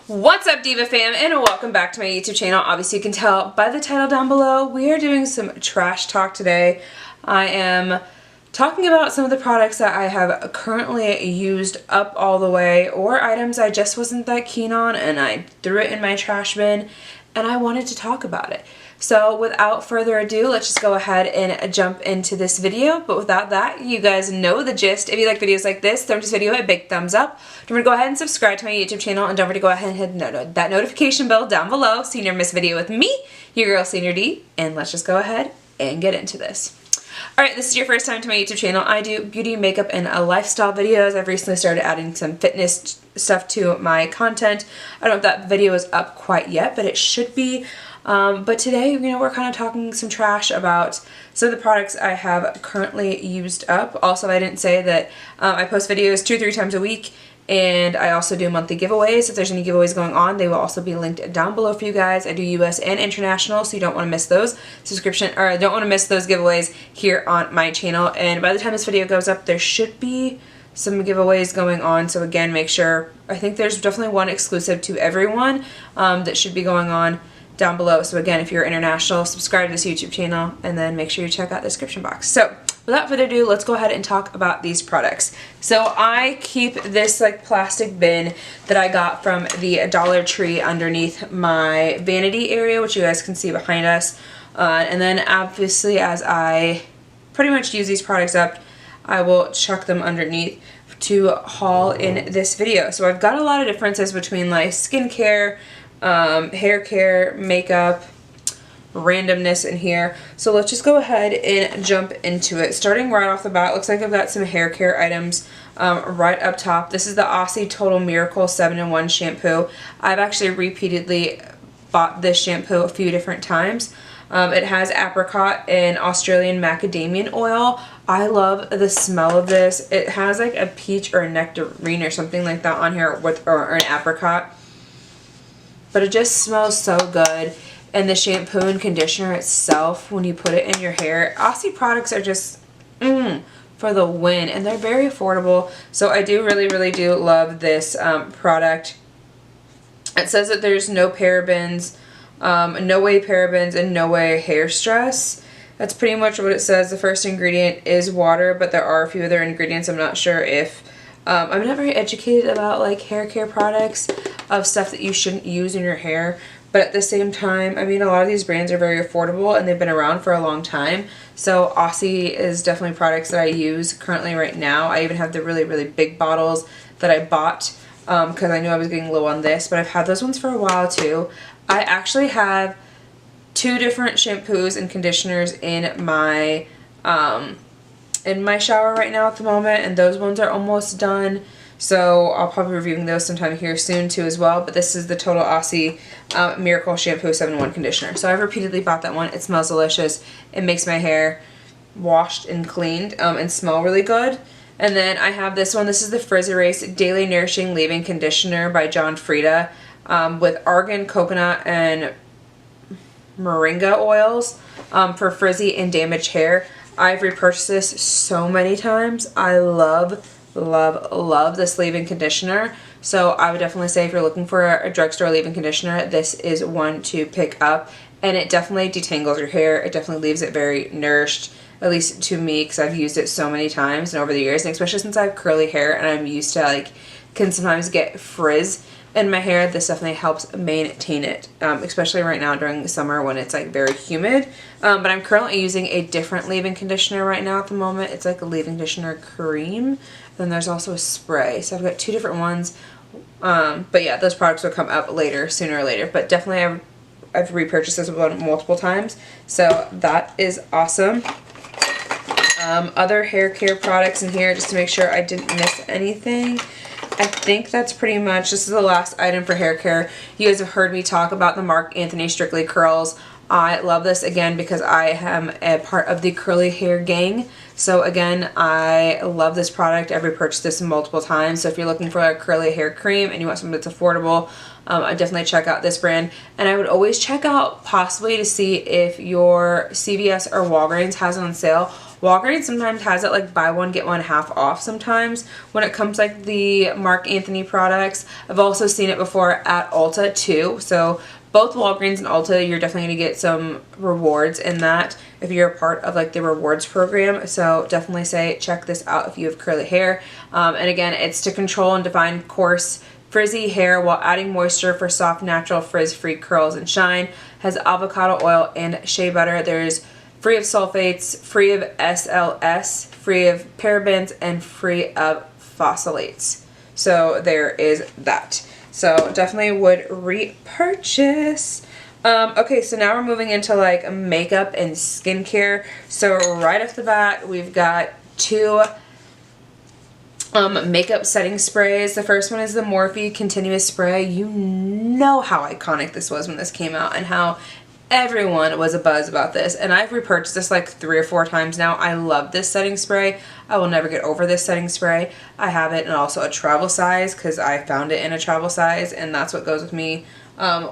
What's up, Diva fam, and welcome back to my YouTube channel. Obviously you can tell by the title down below, we are doing some trash talk today. I am talking about some of the products that I have currently used up all the way, or items I just wasn't that keen on and I threw it in my trash bin and I wanted to talk about it. So without further ado, let's just go ahead and jump into this video. But without that, you guys know the gist. If you like videos like this, throw this video a big thumbs up. Don't forget to go ahead and subscribe to my YouTube channel, and don't forget to go ahead and hit that notification bell down below so you never miss a video with me, your girl Senior D, and let's just go ahead and get into this. Alright, this is your first time to my YouTube channel. I do beauty, makeup, and lifestyle videos. I've recently started adding some fitness stuff to my content. I don't know if that video is up quite yet, but it should be. But today, we're kind of talking some trash about some of the products I have currently used up. Also, I didn't say that I post videos 2 or 3 times a week, and I also do monthly giveaways. If there's any giveaways going on, they will also be linked down below for you guys. I do US and international, so you don't want to miss those don't want to miss those giveaways here on my channel. And by the time this video goes up, there should be some giveaways going on. So again, make sure, I think there's definitely one exclusive to everyone that should be going on down below. So again, if you're international, subscribe to this YouTube channel and then make sure you check out the description box. So without further ado, let's go ahead and talk about these products. So I keep this plastic bin that I got from the Dollar Tree underneath my vanity area, which you guys can see behind us. And then obviously as I pretty much use these products up, I will chuck them underneath to haul in this video. So I've got a lot of differences between skincare, hair care, makeup, randomness in here. So let's just go ahead and jump into it. Starting right off the bat, looks like I've got some hair care items right up top. This is the Aussie Total Miracle 7-in-1 shampoo. I've actually repeatedly bought this shampoo a few different times. It has apricot and Australian macadamia oil. I love the smell of this. It has a peach or a nectarine or something like that on here, or an apricot. But it just smells so good. And the shampoo and conditioner itself, when you put it in your hair, Aussie products are just for the win. And they're very affordable. So I do really do love this product. It says that there's no parabens, no way parabens, and no way hair stress. That's pretty much what it says. The first ingredient is water, but there are a few other ingredients. I'm not sure if I'm not very educated about hair care products, of stuff that you shouldn't use in your hair. But at the same time, a lot of these brands are very affordable and they've been around for a long time. So Aussie is definitely products that I use currently right now. I even have the really big bottles that I bought because I knew I was getting low on this, but I've had those ones for a while too. I actually have 2 different shampoos and conditioners in my shower right now at the moment, and those ones are almost done. So I'll probably be reviewing those sometime here soon too as well. But this is the Total Aussie Miracle Shampoo 7-in-1 Conditioner. So I've repeatedly bought that one. It smells delicious. It makes my hair washed and cleaned and smell really good. And then I have this one. This is the Frizz Erase Daily Nourishing Leave-In Conditioner by John Frieda with argan, coconut, and moringa oils for frizzy and damaged hair. I've repurchased this so many times. I love this leave-in conditioner. So I would definitely say if you're looking for a drugstore leave-in conditioner, this is one to pick up. And it definitely detangles your hair. It definitely leaves it very nourished, at least to me, because I've used it so many times and over the years, and especially since I have curly hair and I'm used to can sometimes get frizz in my hair. This definitely helps maintain it, especially right now during the summer when it's very humid. But I'm currently using a different leave-in conditioner right now at the moment. It's a leave-in conditioner cream. Then there's also a spray. So I've got 2 different ones. But yeah, those products will come up later, sooner or later. But definitely I've repurchased this one multiple times. So that is awesome. Other hair care products in here, just to make sure I didn't miss anything. I think that's pretty much, this is the last item for hair care. You guys have heard me talk about the Mark Anthony Strictly Curls. I love this again because I am a part of the curly hair gang. So again, I love this product. I've repurchased this multiple times. So if you're looking for a curly hair cream and you want something that's affordable, I definitely check out this brand. And I would always check out possibly to see if your CVS or Walgreens has it on sale. Walgreens sometimes has it like buy one get one half off sometimes when it comes like the Marc Anthony products. I've also seen it before at Ulta too. So both Walgreens and Ulta, you're definitely going to get some rewards in that if you're a part of like the rewards program. So definitely say check this out if you have curly hair. And again, it's to control and define coarse frizzy hair while adding moisture for soft, natural, frizz-free curls and shine. Has avocado oil and shea butter. There's free of sulfates, free of SLS, free of parabens, and free of phosphates. So there is that. So definitely would repurchase. Okay, so now we're moving into like makeup and skincare. So right off the bat, we've got two makeup setting sprays. The first one is the Morphe Continuous Spray. You know how iconic this was when this came out and how everyone was abuzz about this. And I've repurchased this like 3 or 4 times now. I love this setting spray. I will never get over this setting spray. I have it in also a travel size because I found it in a travel size, and that's what goes with me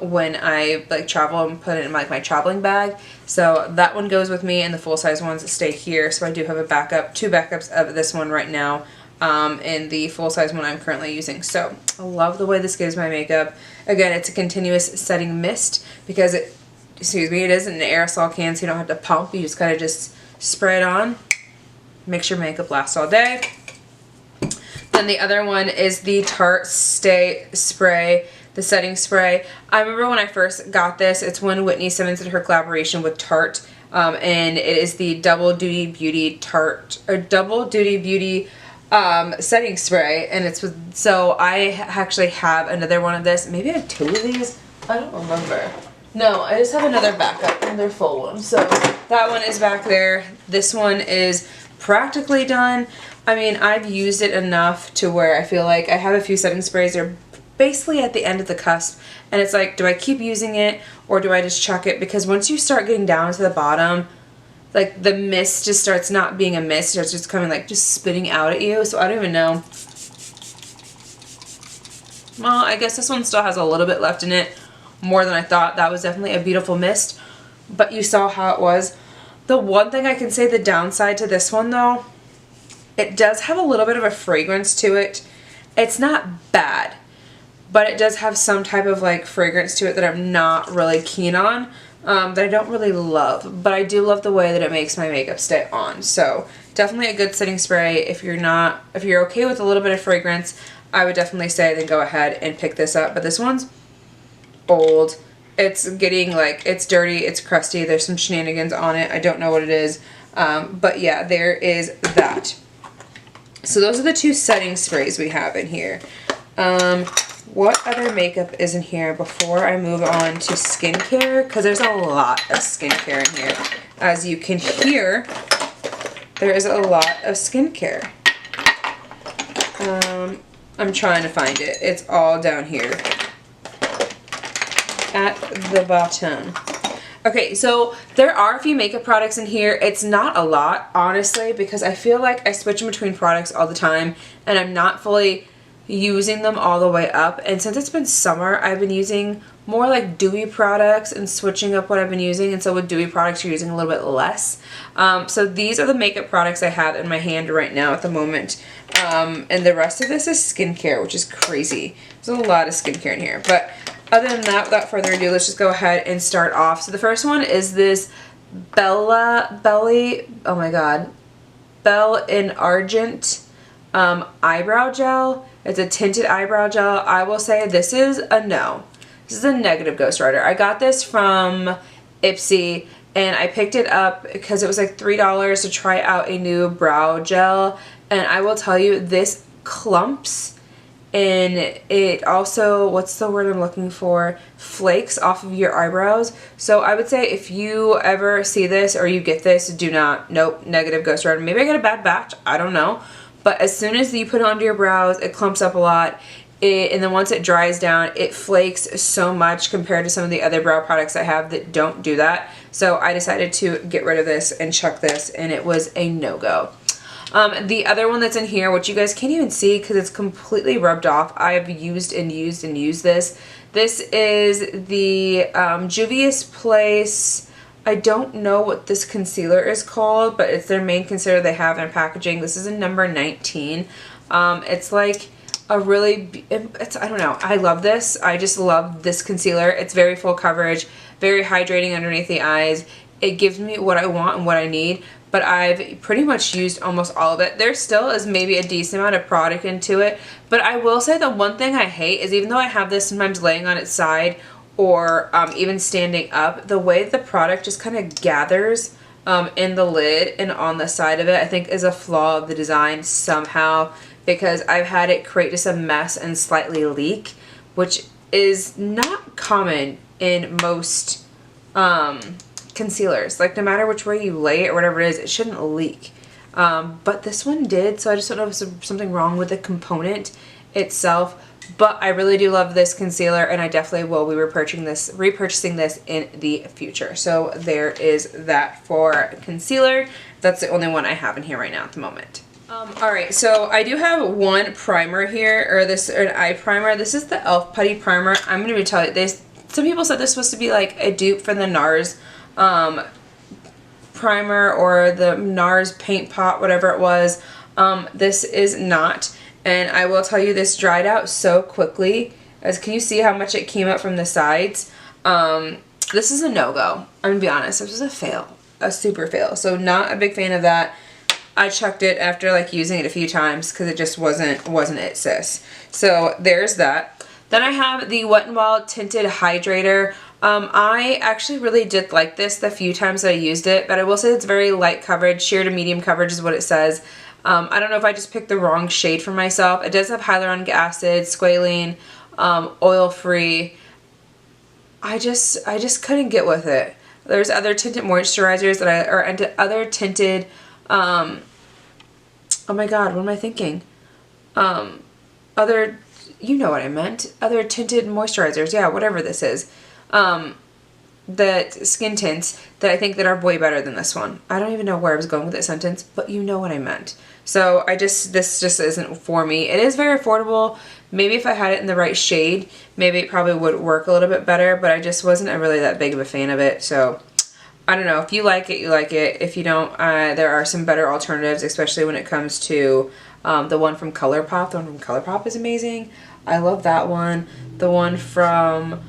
when I like travel and put it in like my traveling bag. So that one goes with me, and the full size ones stay here. So I do have a backup, 2 backups of this one right now. In the full size one I'm currently using. So I love the way this gives my makeup. Again, it's a continuous setting mist because it, excuse me, it isn't an aerosol can, so you don't have to pump. You just kind of just spray it on. Makes your makeup last all day. Then the other one is the Tarte Stay Spray, the setting spray. I remember when I first got this, it's when Whitney Simmons did her collaboration with Tarte, and it is the Double Duty Beauty Tarte, or Double Duty Beauty setting spray, and it's with, so I actually have another one of this. Maybe I have 2 of these. I don't remember. No, I just have another backup and they're full ones. So that one is back there. This one is practically done. I mean, I've used it enough to where I feel like I have a few setting sprays. They're basically at the end of the cusp, and it's like, do I keep using it or do I just chuck it? Because once you start getting down to the bottom, like the mist just starts not being a mist, it starts just coming like just spitting out at you. So I don't even know. Well, I guess this one still has a little bit left in it, more than I thought. That was definitely a beautiful mist, but you saw how it was. The one thing I can say, the downside to this one though, it does have a little bit of a fragrance to it. It's not bad, but it does have some type of like fragrance to it that I'm not really keen on. That I don't really love, but I do love the way that it makes my makeup stay on. So definitely a good setting spray. If you're okay with a little bit of fragrance, I would definitely say then go ahead and pick this up. But this one's old. It's getting like, it's dirty, it's crusty, there's some shenanigans on it. I don't know what it is, but yeah, there is that. So those are the 2 setting sprays we have in here. What other makeup is in here before I move on to skincare? Because there's a lot of skincare in here. As you can hear, there is a lot of skincare. I'm trying to find it. It's all down here at the bottom. Okay, so there are a few makeup products in here. It's not a lot, honestly, because I feel like I switch in between products all the time and I'm not fully using them all the way up. And since it's been summer, I've been using more like dewy products and switching up what I've been using. And so with dewy products, you're using a little bit less. So these are the makeup products I have in my hand right now at the moment. And the rest of this is skincare, which is crazy. There's a lot of skincare in here. But other than that, without further ado, let's just go ahead and start off. So the first one is this Belle in Argent eyebrow gel. It's a tinted eyebrow gel. I will say this is a no. This is a negative ghostwriter. I got this from Ipsy and I picked it up because it was like $3 to try out a new brow gel. And I will tell you, this clumps and it also, what's the word I'm looking for? Flakes off of your eyebrows. So I would say if you ever see this or you get this, do not, nope, negative ghostwriter. Maybe I got a bad batch, I don't know. But as soon as you put it onto your brows, it clumps up a lot. And then once it dries down, it flakes so much compared to some of the other brow products I have that don't do that. So I decided to get rid of this and chuck this, and it was a no-go. The other one that's in here, which you guys can't even see because it's completely rubbed off. I have used and used and used this. This is the Juvia's Place I don't know what this concealer is called, but it's their main concealer they have in packaging. This is in number 19. It's like a really, I don't know, I love this. I just love this concealer. It's very full coverage, very hydrating underneath the eyes. It gives me what I want and what I need, but I've pretty much used almost all of it. There still is maybe a decent amount of product into it, but I will say the one thing I hate is, even though I have this sometimes laying on its side or even standing up, the way the product just kind of gathers in the lid and on the side of it, I think is a flaw of the design somehow, because I've had it create just a mess and slightly leak, which is not common in most concealers. Like, no matter which way you lay it or whatever it is, it shouldn't leak. But this one did, so I just don't know if there's something wrong with the component itself. But I really do love this concealer, and I definitely will be repurchasing this in the future. So there is that for concealer. That's the only one I have in here right now at the moment. Alright, so I do have one primer here, or an eye primer. This is the e.l.f. Putty Primer. I'm going to be telling you this. Some people said this was supposed to be like a dupe for the NARS primer or the NARS paint pot, whatever it was. This is not. And I will tell you, this dried out so quickly. Can you see how much it came up from the sides? This is a no-go. I'm going to be honest. This was a fail. A super fail. So not a big fan of that. I chucked it after like using it a few times because it just wasn't it, sis. So there's that. Then I have the Wet n Wild Tinted Hydrator. I actually really did like this the few times that I used it, but I will say it's very light coverage. Sheer to medium coverage is what it says. I don't know if I just picked the wrong shade for myself. It does have hyaluronic acid, squalene, oil-free. I just couldn't get with it. There's other tinted moisturizers other tinted, oh my god, what am I thinking? You know what I meant. Other tinted moisturizers, yeah, whatever this is. That skin tints that I think that are way better than this one. I don't even know where I was going with that sentence, but you know what I meant. So this just isn't for me. It is very affordable. Maybe if I had it in the right shade, maybe it probably would work a little bit better, but I just wasn't really that big of a fan of it. So I don't know. If you like it, you like it. If you don't, there are some better alternatives, especially when it comes to the one from ColourPop. The one from ColourPop is amazing. I love that one. The one from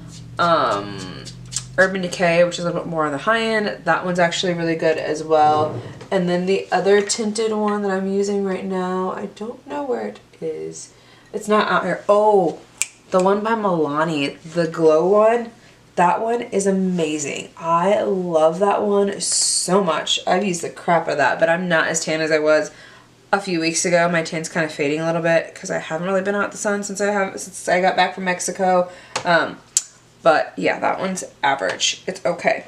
Urban Decay, which is a little bit more on the high end, that one's actually really good as well. And then the other tinted one that I'm using right now, I don't know where it is. It's not out here. Oh, the one by Milani, the glow one. That one is amazing. I love that one so much. I've used the crap out of that, but I'm not as tan as I was a few weeks ago. My tan's kind of fading a little bit because I haven't really been out in the sun since I got back from Mexico. But yeah, that one's average. It's okay.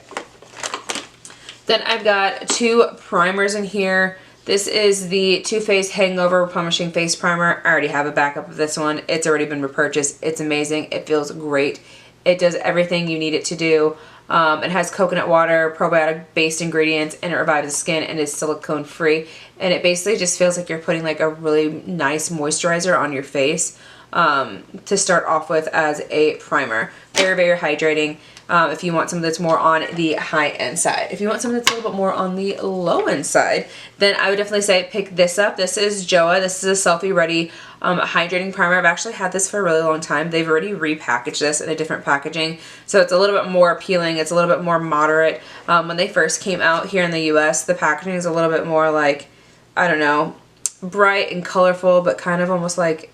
Then I've got two primers in here. This is the Too Faced Hangover Replenishing Face Primer. I already have a backup of this one. It's already been repurchased. It's amazing. It feels great. It does everything you need it to do. It has coconut water, probiotic-based ingredients, and it revives the skin and is silicone free. And it basically just feels like you're putting like a really nice moisturizer on your face to start off with as a primer. Very, very hydrating. If you want something that's more on the high-end side. If you want something that's a little bit more on the low-end side, then I would definitely say pick this up. This is JOA. This is a selfie-ready hydrating primer. I've actually had this for a really long time. They've already repackaged this in a different packaging, so it's a little bit more appealing. It's a little bit more moderate. When they first came out here in the US, the packaging is a little bit more like, I don't know, bright and colorful, but kind of almost like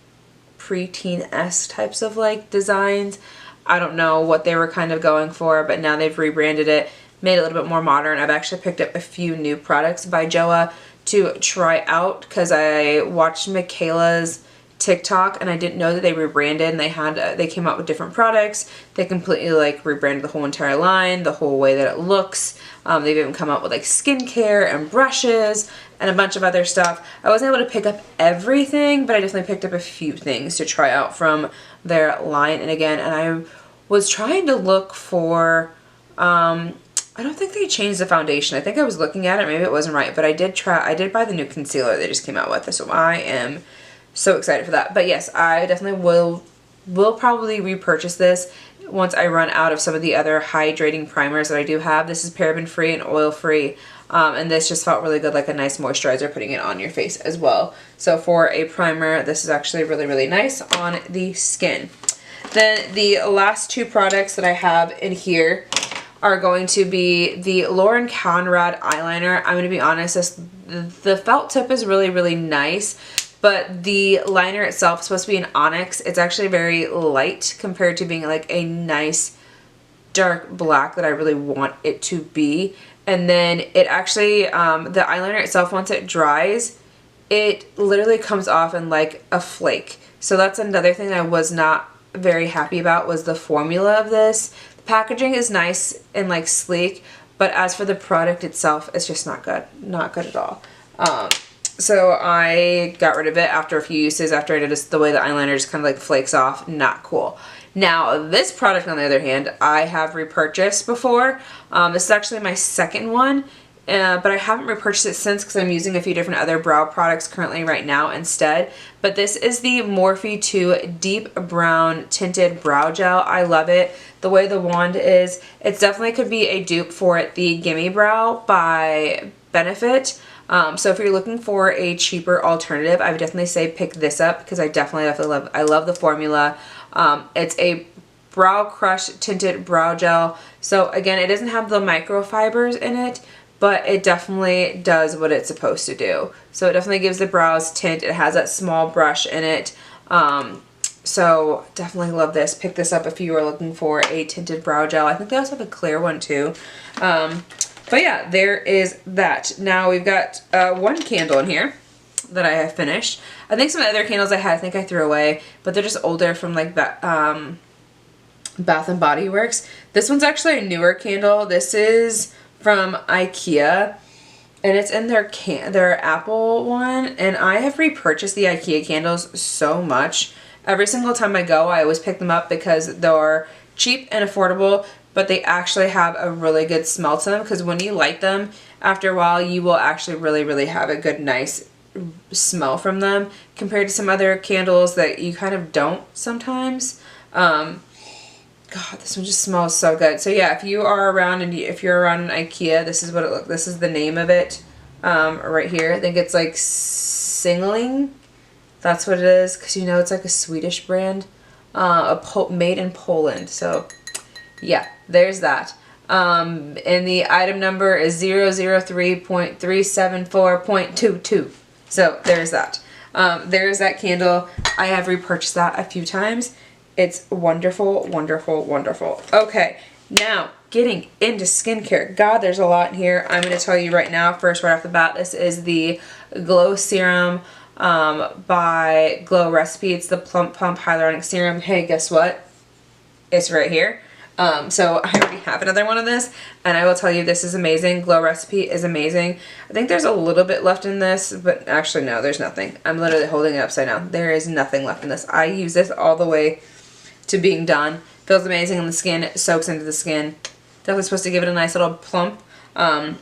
preteen-esque types of like designs. I don't know what they were kind of going for, but now they've rebranded it, made it a little bit more modern. I've actually picked up a few new products by JOA to try out because I watched Michaela's TikTok and I didn't know that they rebranded, and they came out with different products. They completely like rebranded the whole entire line, the whole way that it looks. They've even come out with like skincare and brushes and a bunch of other stuff. I wasn't able to pick up everything, but I definitely picked up a few things to try out from their line. And again, I was trying to look for, I don't think they changed the foundation. I think I was looking at it, maybe it wasn't right, but I did buy the new concealer they just came out with, so I am so excited for that. But yes, I definitely will probably repurchase this once I run out of some of the other hydrating primers that I do have. This is paraben free and oil free. And this just felt really good, like a nice moisturizer, putting it on your face as well. So for a primer, this is actually really, really nice on the skin. Then the last two products that I have in here are going to be the Lauren Conrad eyeliner. I'm going to be honest, the felt tip is really, really nice, but the liner itself is supposed to be an onyx. It's actually very light compared to being like a nice dark black that I really want it to be. And then it actually, the eyeliner itself, once it dries, it literally comes off in like a flake. So that's another thing I was not very happy about, was the formula of this. The packaging is nice and like sleek, but as for the product itself, it's just not good. Not good at all. So I got rid of it after a few uses, after I noticed the way the eyeliner just kind of like flakes off. Not cool. Now, this product, on the other hand, I have repurchased before. This is actually my second one, but I haven't repurchased it since because I'm using a few different other brow products currently right now instead. But this is the Morphe 2 Deep Brown Tinted Brow Gel. I love it. The way the wand is, it definitely could be a dupe for the Gimme Brow by Benefit. So if you're looking for a cheaper alternative, I would definitely say pick this up, because I definitely love, I love the formula. It's a brow crush tinted brow gel. So again, it doesn't have the microfibers in it, but it definitely does what it's supposed to do. So it definitely gives the brows tint. It has that small brush in it. So definitely love this. Pick this up if you are looking for a tinted brow gel. I think they also have a clear one too. But yeah, there is that. Now we've got one candle in here that I have finished. I think some of the other candles I had, I think I threw away, but they're just older from like Bath and Body Works. This one's actually a newer candle. This is from IKEA, and it's in their apple one, and I have repurchased the IKEA candles so much. Every single time I go, I always pick them up because they're cheap and affordable, but they actually have a really good smell to them, because when you light them, after a while, you will actually really, really have a good, nice smell from them, compared to some other candles that you kind of don't sometimes. God, this one just smells so good. So yeah, if you are around, and if you're around an IKEA, this is what it looks. This is the name of it right here. I think it's like Singling. That's what it is, because you know it's like a Swedish brand, made in Poland. So yeah, there's that. And the item number is 003.374.22. So there's that. There's that candle. I have repurchased that a few times. It's wonderful, wonderful, wonderful. Okay, now getting into skincare. God, there's a lot in here. I'm going to tell you right now, first right off the bat, this is the Glow Serum by Glow Recipe. It's the Plump Pump Hyaluronic Serum. Hey, guess what? It's right here. So I already have another one of this, and I will tell you, this is amazing. Glow Recipe is amazing. I think there's a little bit left in this, but actually no, there's nothing. I'm literally holding it upside down. There is nothing left in this. I use this all the way to being done. Feels amazing on the skin. It soaks into the skin. Definitely supposed to give it a nice little plump, but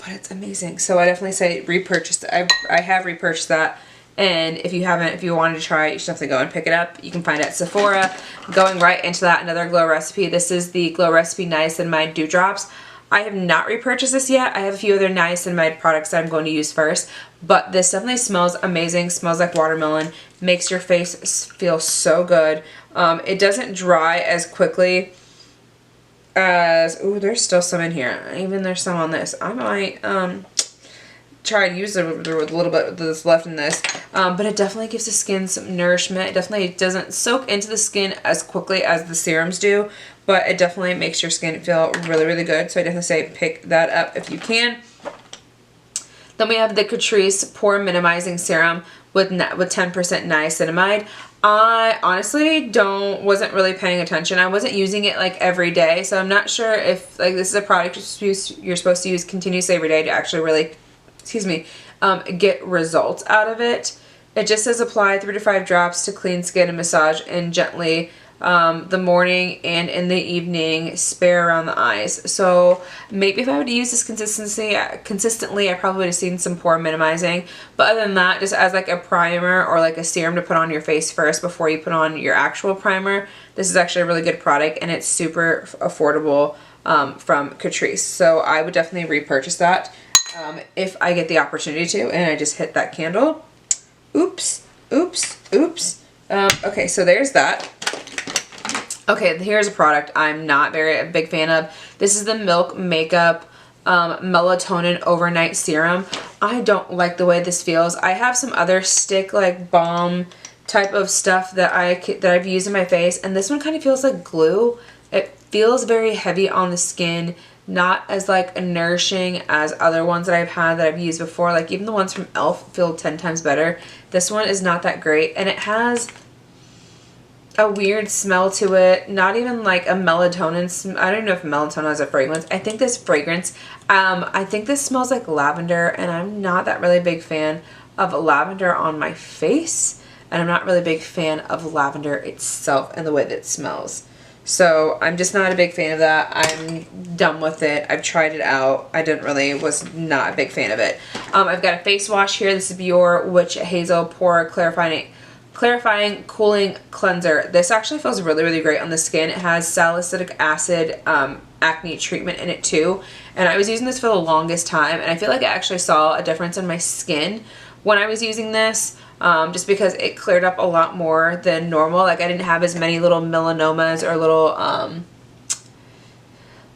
it's amazing. So I definitely say repurchase. I have repurchased that. And if you haven't, if you wanted to try it, you should definitely go and pick it up. You can find it at Sephora. Going right into that, another Glow Recipe. This is the Glow Recipe Niacinamide Dew Drops. I have not repurchased this yet. I have a few other niacinamide products that I'm going to use first. But this definitely smells amazing. Smells like watermelon. Makes your face feel so good. It doesn't dry as quickly as... Ooh, there's still some in here. Even there's some on this. I might... try to use it with a little bit that's left in this, but it definitely gives the skin some nourishment. It definitely doesn't soak into the skin as quickly as the serums do, but it definitely makes your skin feel really, really good. So I definitely say pick that up if you can. Then we have the Catrice Pore Minimizing Serum with 10% niacinamide. I honestly wasn't really paying attention. I wasn't using it like every day, so I'm not sure if like this is a product you're supposed to use continuously every day to actually really get results out of it. It just says apply 3 to 5 drops to clean skin and massage and gently the morning and in the evening, spare around the eyes. So maybe if I would use this consistently, I probably would have seen some pore minimizing. But other than that, just as like a primer or like a serum to put on your face first before you put on your actual primer, this is actually a really good product, and it's super affordable from Catrice. So I would definitely repurchase that if I get the opportunity to. And I just hit that candle. Oops, oops, oops. Okay, so there's that. Okay, here's a product I'm not a big fan of. This is the Milk Makeup Melatonin Overnight Serum. I don't like the way this feels. I have some other stick like balm type of stuff that I've used in my face, and this one kind of feels like glue. It feels very heavy on the skin, not as like nourishing as other ones that I've had that I've used before. Like even the ones from e.l.f. feel 10 times better. This one is not that great, and it has a weird smell to it. Not even like a melatonin. I don't know if melatonin has a fragrance. I think this fragrance, I think this smells like lavender, and I'm not that really big fan of lavender on my face, and I'm not really a big fan of lavender itself and the way that it smells. So I'm just not a big fan of that. I'm done with it. I've tried it out. Was not a big fan of it. I've got a face wash here. This is Biore Witch Hazel Pore Clarifying Cooling Cleanser. This actually feels really, really great on the skin. It has salicylic acid acne treatment in it too. And I was using this for the longest time, and I feel like I actually saw a difference in my skin when I was using this. Just because it cleared up a lot more than normal. Like I didn't have as many little melanomas or little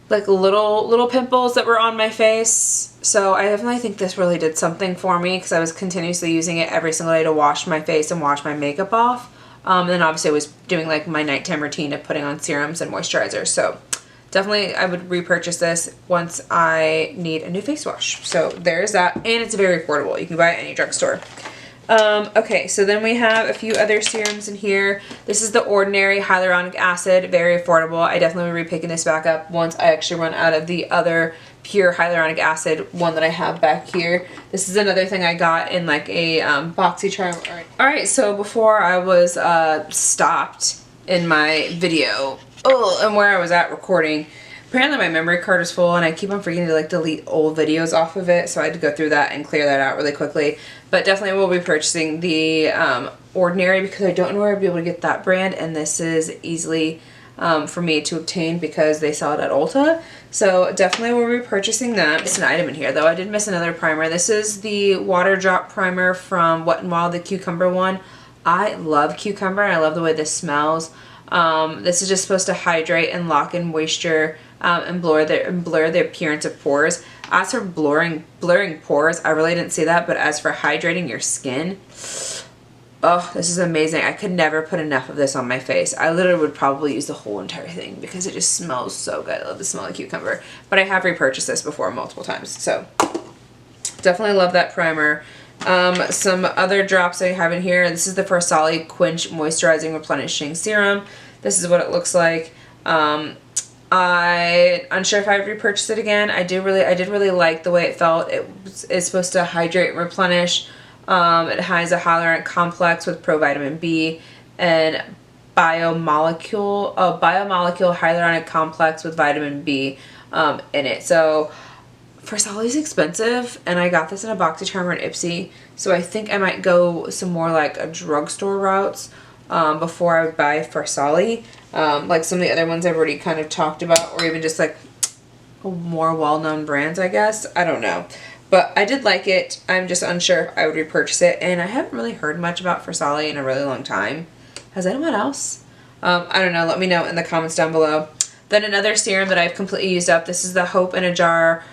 little pimples that were on my face. So I definitely think this really did something for me, because I was continuously using it every single day to wash my face and wash my makeup off. And then obviously I was doing like my nighttime routine of putting on serums and moisturizers. So definitely I would repurchase this once I need a new face wash. So there's that, and it's very affordable. You can buy it at any drugstore. Okay, so then we have a few other serums in here. This is the Ordinary Hyaluronic Acid, very affordable. I definitely will be picking this back up once I actually run out of the other pure hyaluronic acid one that I have back here. This is another thing I got in like a BoxyCharm. Alright, so before I was stopped in my video, and where I was at recording, apparently my memory card is full, and I keep on forgetting to like delete old videos off of it, so I had to go through that and clear that out really quickly. But definitely will be purchasing the Ordinary, because I don't know where I'd be able to get that brand, and this is easily for me to obtain because they sell it at Ulta. So definitely will be purchasing that. It's an item in here though. I did miss another primer. This is the Water Drop Primer from Wet n Wild, the cucumber one. I love cucumber, and I love the way this smells. This is just supposed to hydrate and lock in moisture and blur the appearance of pores. As for blurring pores, I really didn't see that, but as for hydrating your skin, oh, this is amazing. I could never put enough of this on my face. I literally would probably use the whole entire thing because it just smells so good. I love the smell of cucumber. But I have repurchased this before multiple times, so definitely love that primer. Some other drops I have in here. This is the Farsali Quench Moisturizing Replenishing Serum. This is what it looks like. I'm unsure if I would repurchase it again. I did really like the way it felt. It's supposed to hydrate and replenish. It has a hyaluronic complex with provitamin B and biomolecule hyaluronic complex with vitamin B in it. So Farsali's expensive, and I got this in a BoxyCharm or an Ipsy, so I think I might go some more like a drugstore routes before I would buy Farsali. Like some of the other ones I've already kind of talked about, or even just like more well-known brands, I guess. I don't know. But I did like it. I'm just unsure if I would repurchase it, and I haven't really heard much about Farsali in a really long time. Has anyone else? I don't know. Let me know in the comments down below. Then another serum that I've completely used up. This is the Hope in a Jar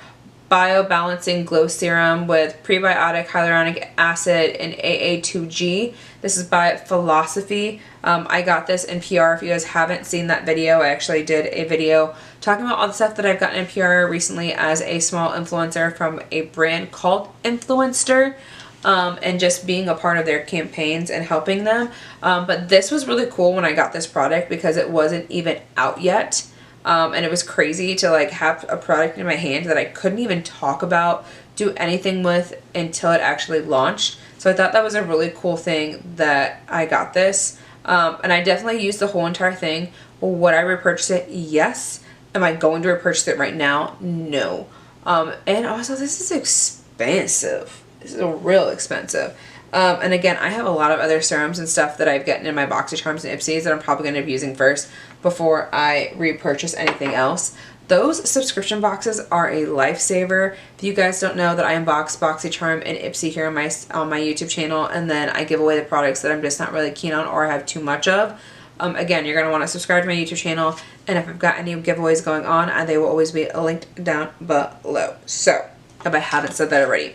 Bio Balancing Glow Serum with prebiotic hyaluronic acid and AA2G. This is by Philosophy. I got this in PR. If you guys haven't seen that video, I actually did a video talking about all the stuff that I've gotten in PR recently as a small influencer from a brand called Influencer, and just being a part of their campaigns and helping them. But this was really cool when I got this product because it wasn't even out yet. And it was crazy to like have a product in my hand that I couldn't even talk about, do anything with until it actually launched. So I thought that was a really cool thing that I got this. And I definitely used the whole entire thing. Would I repurchase it? Yes. Am I going to repurchase it right now? No. And also, this is expensive. This is real expensive. And again, I have a lot of other serums and stuff that I've gotten in my BoxyCharms and Empties that I'm probably going to be using first before I repurchase anything else. Those subscription boxes are a lifesaver. If you guys don't know that I unbox BoxyCharm and Ipsy here on my YouTube channel, and then I give away the products that I'm just not really keen on or have too much of. Again, you're going to want to subscribe to my YouTube channel, and if I've got any giveaways going on, they will always be linked down below. So, if I haven't said that already.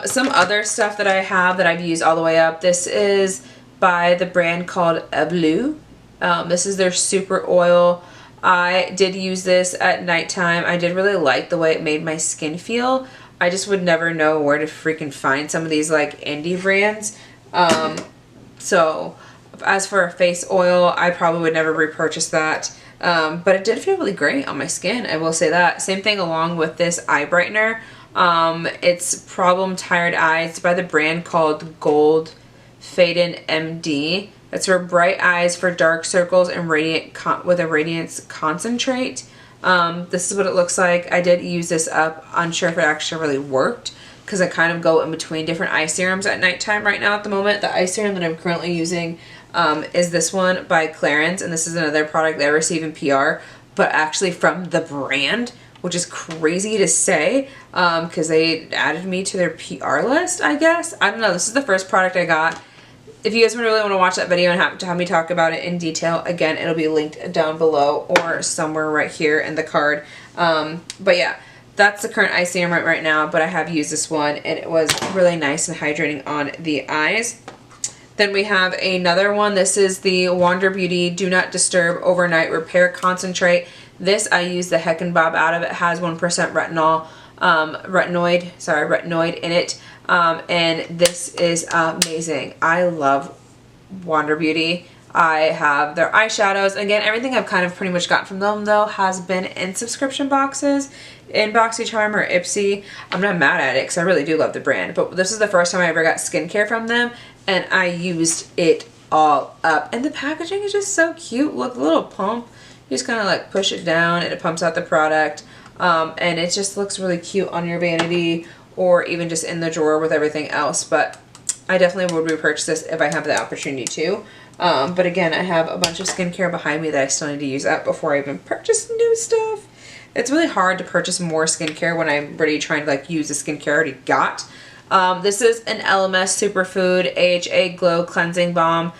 Some other stuff that I have that I've used all the way up. This is by the brand called Blue. This is their super oil. I did use this at nighttime. I did really like the way it made my skin feel. I just would never know where to freaking find some of these like indie brands. So as for a face oil, I probably would never repurchase that. But it did feel really great on my skin, I will say that. Same thing along with this eye brightener. It's Problem Tired Eyes by the brand called Gold Faden MD. It's for bright eyes for dark circles and with a radiance concentrate. This is what it looks like. I did use this up. Unsure if it actually really worked because I kind of go in between different eye serums at nighttime right now at the moment. The eye serum that I'm currently using is this one by Clarins, and this is another product they receive in PR, but actually from the brand, which is crazy to say because they added me to their PR list, I guess. I don't know. This is the first product I got. If you guys really want to watch that video and have me talk about it in detail, again, it'll be linked down below or somewhere right here in the card. But yeah, that's the current eye serum right now, but I have used this one, and it was really nice and hydrating on the eyes. Then we have another one. This is the Wander Beauty Do Not Disturb Overnight Repair Concentrate. This I use the Heck and Bob out of. It has 1% retinoid in it. And this is amazing. I love Wander Beauty. I have their eyeshadows. Again, everything I've kind of pretty much gotten from them though has been in subscription boxes in BoxyCharm or Ipsy. I'm not mad at it because I really do love the brand, but this is the first time I ever got skincare from them, and I used it all up. And the packaging is just so cute. Look, the little pump. You just kind of like push it down and it pumps out the product. And it just looks really cute on your vanity or even just in the drawer with everything else. But I definitely would repurchase this if I have the opportunity to. But again, I have a bunch of skincare behind me that I still need to use up before I even purchase new stuff. It's really hard to purchase more skincare when I'm really trying to like use the skincare I already got. This is an LMS Superfood AHA Glow Cleansing Balm.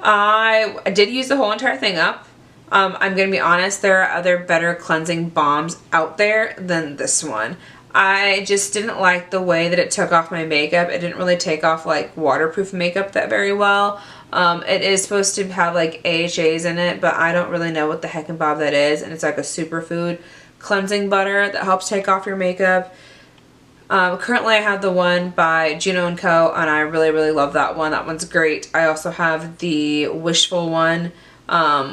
I did use the whole entire thing up. I'm going to be honest, there are other better cleansing balms out there than this one. I just didn't like the way that it took off my makeup. It didn't really take off like waterproof makeup that very well. It is supposed to have like AHAs in it, but I don't really know what the heck and bob that is. And it's like a superfood cleansing butter that helps take off your makeup. Currently I have the one by Juno & Co. and I really, really love that one. That one's great. I also have the Wishful one,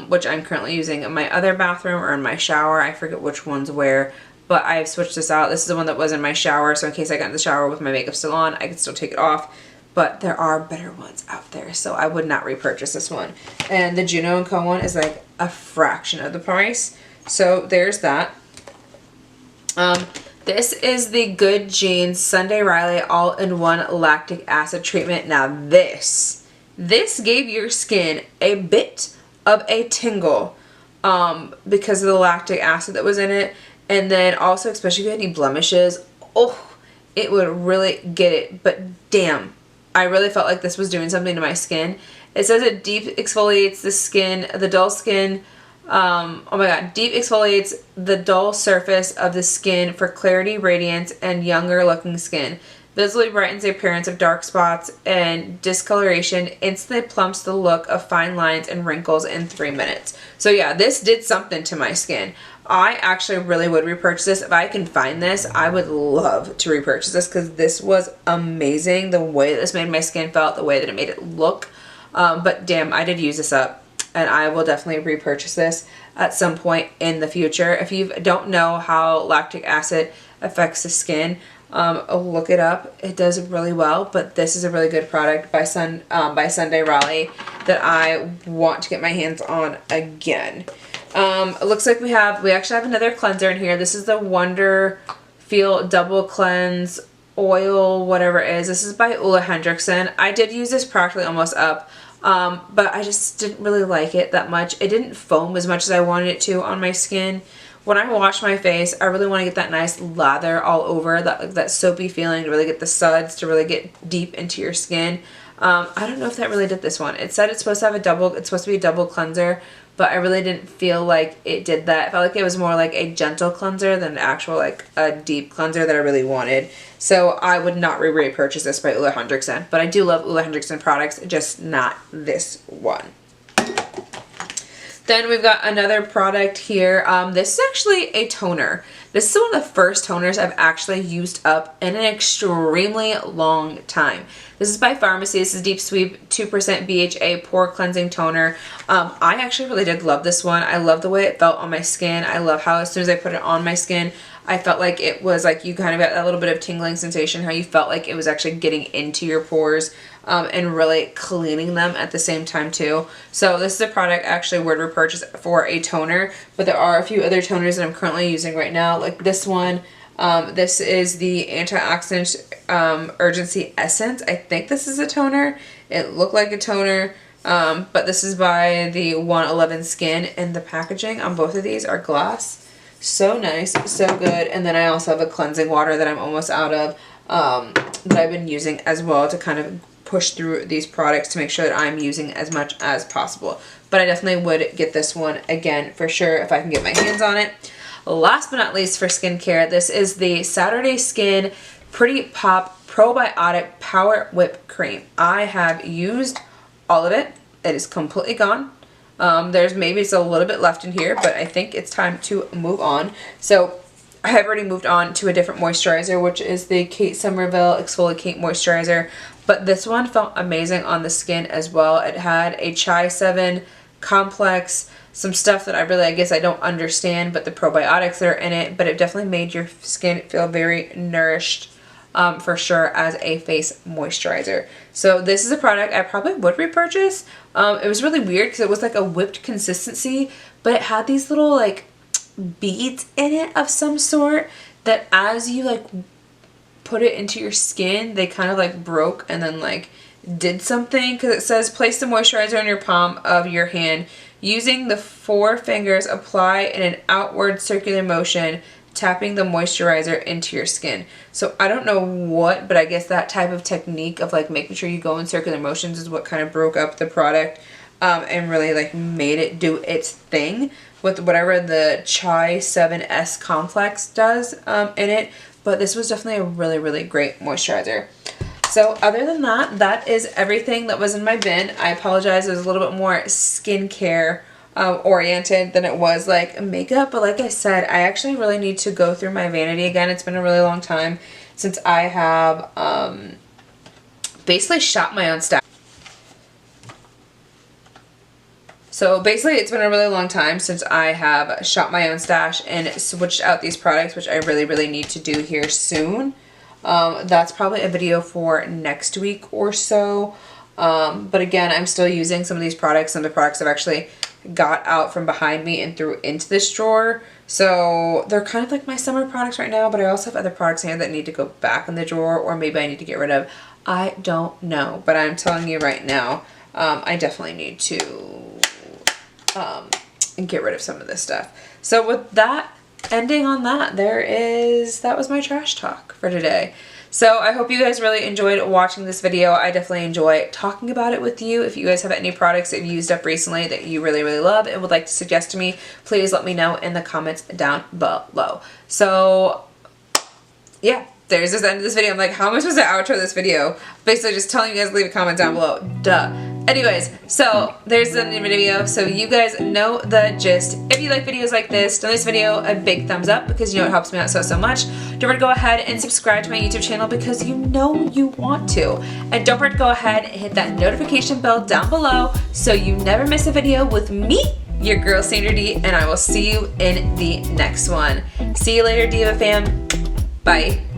which I'm currently using in my other bathroom or in my shower. I forget which one's where, but I've switched this out. This is the one that was in my shower, so in case I got in the shower with my makeup still on, I could still take it off. But there are better ones out there, so I would not repurchase this one. And the Juno & Co. one is like a fraction of the price. So there's that. This is the Good Genes Sunday Riley All-in-One Lactic Acid Treatment. Now this gave your skin a bit of a tingle because of the lactic acid that was in it. And then also, especially if you had any blemishes, oh, it would really get it. But damn, I really felt like this was doing something to my skin. It says it deep exfoliates the skin, the dull skin. Oh my god, deep exfoliates the dull surface of the skin for clarity, radiance, and younger looking skin. Visibly brightens the appearance of dark spots and discoloration. Instantly plumps the look of fine lines and wrinkles in 3 minutes. So yeah, this did something to my skin. I actually really would repurchase this. If I can find this, I would love to repurchase this because this was amazing. The way this made my skin felt, the way that it made it look. But damn, I did use this up. And I will definitely repurchase this at some point in the future. If you don't know how lactic acid affects the skin, look it up. It does really well, but this is a really good product by Sunday Raleigh that I want to get my hands on again. It looks like we actually have another cleanser in here. This is the Wonder Feel Double Cleanse Oil, whatever it is. This is by Ole Henriksen. I did use this practically almost up, but I just didn't really like it that much. It didn't foam as much as I wanted it to on my skin. When I wash my face, I really want to get that nice lather all over, that soapy feeling, to really get the suds, to really get deep into your skin. I don't know if that really did this one. It said it's supposed to be a double cleanser, but I really didn't feel like it did that. I felt like it was more like a gentle cleanser than an actual like a deep cleanser that I really wanted. So I would not repurchase this by Ole Henriksen, but I do love Ole Henriksen products, just not this one. Then we've got another product here. This is actually a toner. This is one of the first toners I've actually used up in an extremely long time. This is by Pharmacy. This is Deep Sweep 2% BHA Pore Cleansing Toner. I actually really did love this one. I love the way it felt on my skin. I love how as soon as I put it on my skin, I felt like it was like you kind of got that little bit of tingling sensation, how you felt like it was actually getting into your pores and really cleaning them at the same time too. So this is a product I actually would repurchase for a toner, but there are a few other toners that I'm currently using right now, like this one. This is the Antioxidant Urgency Essence. I think this is a toner. It looked like a toner, but this is by the 111 Skin, and the packaging on both of these are glass. So nice, so good. And then I also have a cleansing water that I'm almost out of that I've been using as well to kind of push through these products to make sure that I'm using as much as possible. But I definitely would get this one again for sure if I can get my hands on it. Last but not least for skincare, this is the Saturday Skin Pretty Pop Probiotic Power Whip Cream. I have used all of it. It is completely gone. There's maybe it's a little bit left in here, but I think it's time to move on. So I have already moved on to a different moisturizer, which is the Kate Somerville Exfoliate Moisturizer. But this one felt amazing on the skin as well. It had a Chai 7 complex, some stuff that I guess I don't understand, but the probiotics that are in it, but it definitely made your skin feel very nourished for sure as a face moisturizer. So this is a product I probably would repurchase. It was really weird because it was like a whipped consistency, but it had these little like beads in it of some sort that as you like put it into your skin, they kind of like broke and then like did something, because it says place the moisturizer on your palm of your hand. Using the 4 fingers, apply in an outward circular motion, tapping the moisturizer into your skin. So I don't know what, but I guess that type of technique of like making sure you go in circular motions is what kind of broke up the product and really like made it do its thing with whatever the Chai 7S complex does in it. But this was definitely a really, really great moisturizer. So other than that, that is everything that was in my bin. I apologize, it was a little bit more skincare oriented than it was like makeup, but like I said, I actually really need to go through my vanity again. It's been a really long time since I have basically shot my own stash. So basically it's been a really long time since I have shot my own stash and switched out these products, which I really, really need to do here soon. That's probably a video for next week or so. But again, I'm still using some of these products. Some of the products I've actually got out from behind me and threw into this drawer. So they're kind of like my summer products right now, but I also have other products here that need to go back in the drawer, or maybe I need to get rid of. I don't know, but I'm telling you right now, I definitely need to get rid of some of this stuff. So with that, ending on that, that was my trash talk for today. So I hope you guys really enjoyed watching this video. I definitely enjoy talking about it with you. If you guys have any products that you've used up recently that you really, really love and would like to suggest to me, please let me know in the comments down below. So yeah, there's the end of this video. I'm like, how am I supposed to outro this video? Basically just telling you guys to leave a comment down below. Duh. Anyways, so there's the end of the video, so you guys know the gist. If you like videos like this, give this video a big thumbs up because you know it helps me out so much. Don't forget to go ahead and subscribe to my YouTube channel because you know you want to. And don't forget to go ahead and hit that notification bell down below so you never miss a video with me, your girl Sandra D, and I will see you in the next one. See you later, Diva fam. Bye.